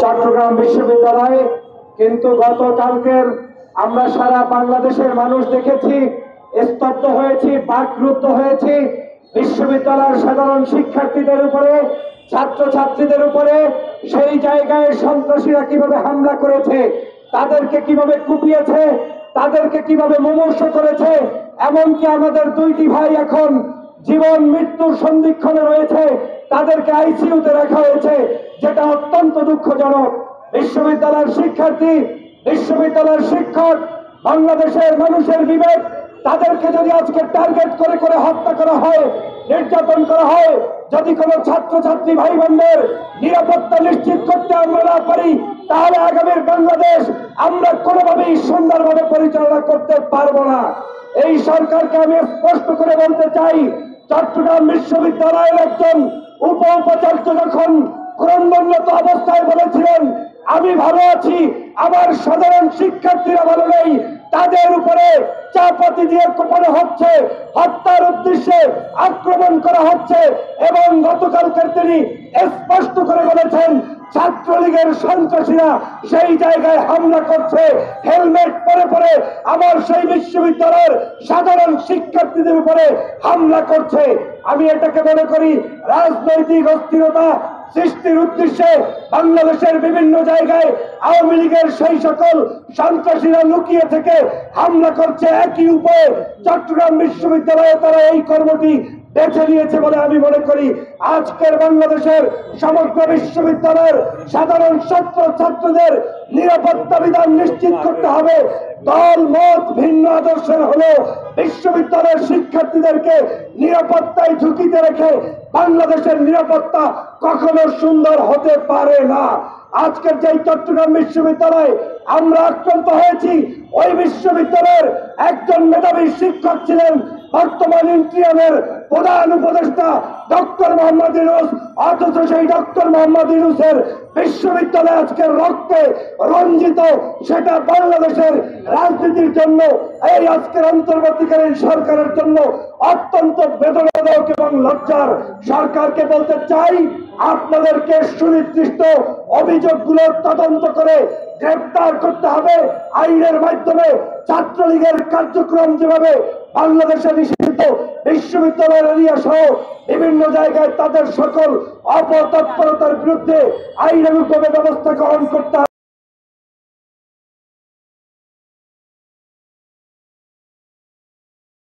চট্টগ্রাম বিশ্ববিদ্যালয়ে কিন্তু গতকালকের আমরা সারা বাংলাদেশের মানুষ দেখেছি, স্তব্ধ হয়েছি, বাকরুদ্ধ হয়েছি। বিশ্ববিদ্যালয়ের সাধারণ শিক্ষার্থীদের উপরে, ছাত্রছাত্রীদের উপরে সেই জায়গায় সন্ত্রাসীরা কিভাবে হামলা করেছে, তাদেরকে কিভাবে কুপিয়েছে, তাদেরকে কিভাবে মুমূর্ষু করেছে। এমনকি আমাদের দুইটি ভাই এখন জীবন মৃত্যুর সন্ধিক্ষণে রয়েছে, তাদেরকে আইসিইউতে রাখা হয়েছে, যেটা অত্যন্ত দুঃখজনক। বিশ্ববিদ্যালয়ের শিক্ষার্থী, বিশ্ববিদ্যালয়ের শিক্ষক, বাংলাদেশের মানুষের বিবেক, তাদেরকে যদি আজকে টার্গেট করে করে হত্যা করা হয়, নির্যাতন করা হয়, যদি কোনো ছাত্রছাত্রী ভাই বোনদের নিরাপত্তা নিশ্চিত করতে আমরা না পারি, তাহলে আগামীর বাংলাদেশ আমরা কোনোভাবেই সুন্দরভাবে পরিচালনা করতে পারবো না। এই সরকারকে আমি স্পষ্ট করে বলতে চাই, চট্টগ্রাম বিশ্ববিদ্যালয়ের একজন উপাচার্য যখন ক্রন্দনত অবস্থায় বলেছিলেন আমি ভালো আছি, আমার সাধারণ শিক্ষার্থীরা ভালো নেই, তাদের উপরে চাপাতি দিয়ে কোপানো হচ্ছে, হত্যার উদ্দেশ্যে আক্রমণ করা হচ্ছে। এবং গতকালকে তিনি স্পষ্ট করে বলেছেন ছাত্রলীগের সন্ত্রাসীরা সেই জায়গায় হামলা করছে, হেলমেট পরে পরে আমার সেই বিশ্ববিদ্যালয়ের সাধারণ শিক্ষার্থীদের উপরে হামলা করছে। আমি এটাকে মনে করি রাজনৈতিক অস্থিরতা সৃষ্টির উদ্দেশ্যে বাংলাদেশের বিভিন্ন জায়গায় আওয়ামী লীগের সেই সকল সন্ত্রাসীরা লুকিয়ে থেকে হামলা করছে। একই উপায়ে চট্টগ্রাম বিশ্ববিদ্যালয়ে তারা এই কর্মটি বেছে নিয়েছে বলে আমি মনে করি। আজকের বাংলাদেশের সমগ্র বিশ্ববিদ্যালয়ের সাধারণ ছাত্রদের নিরাপত্তা বিধান নিশ্চিত করতে হবে। দল মত ভিন্ন আদর্শের হলেও বিশ্ববিদ্যালয়ের শিক্ষার্থীদেরকে নিরাপত্তায় ঝুঁকিতে রেখে বাংলাদেশের নিরাপত্তা কখনো সুন্দর হতে পারে না। আজকের যে চট্টগ্রাম বিশ্ববিদ্যালয়ে আমরা আক্রান্ত হয়েছি, ওই বিশ্ববিদ্যালয়ের একজন মেধাবী শিক্ষক ছিলেন বর্তমান ইন্টিরিয়ামের প্রধান উপদেষ্টা ডক্টর মোহাম্মদ ইউনূস। অথচ সেই ডক্টর মোহাম্মদ ইউনূসের বিশ্ববিদ্যালয় আজকের রক্তে রঞ্জিত। সেটা বাংলাদেশের রাজনীতির জন্য, এই আজকের অন্তর্বর্তীকালীন সরকারের জন্য অত্যন্ত বেদনাদায়ক এবং লজ্জার। সরকারকে বলতে চাই, আপনাদেরকে সুনির্দিষ্ট অভিযোগগুলো তদন্ত করে গ্রেফতার করতে হবে। আইনের মাধ্যমে ছাত্রলীগের কার্যক্রম যেভাবে বাংলাদেশে নিষিদ্ধ, বিশ্ববিদ্যালয়ের এরিয়া সহ বিভিন্ন জায়গায় তাদের সকল অপতৎপরতার বিরুদ্ধে আইনানুগ ব্যবস্থা গ্রহণ করতে হবে।